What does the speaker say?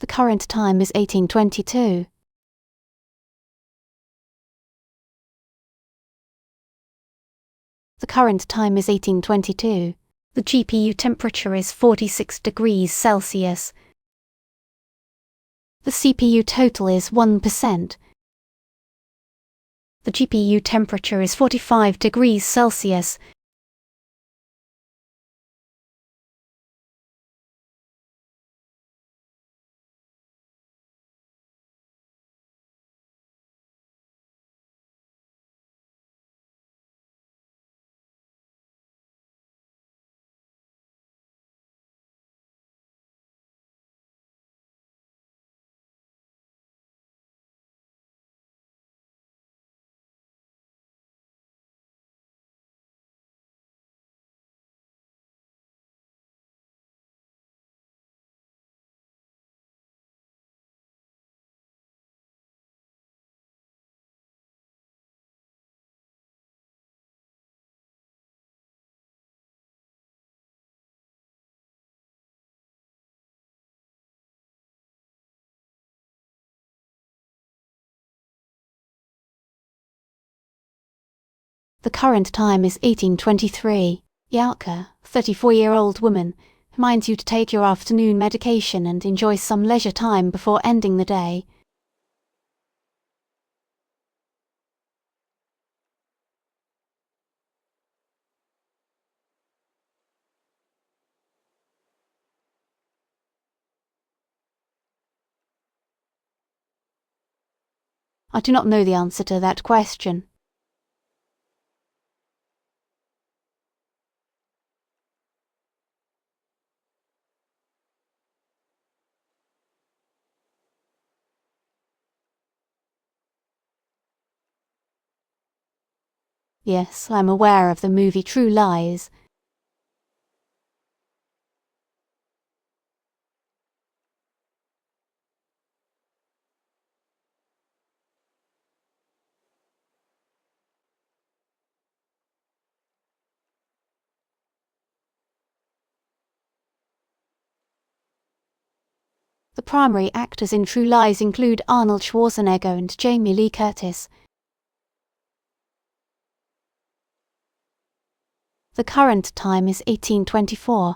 The current time is 1822. The current time is 1822. The GPU temperature is 46 degrees Celsius. The CPU total is 1%. The GPU temperature is 45 degrees Celsius. The current time is 1823. Llama, 34-year-old woman, reminds you to take your afternoon medication and enjoy some leisure time before ending the day. I do not know the answer to that question. Yes, I am aware of the movie True Lies. The primary actors in True Lies include Arnold Schwarzenegger and Jamie Lee Curtis. The current time is 1824.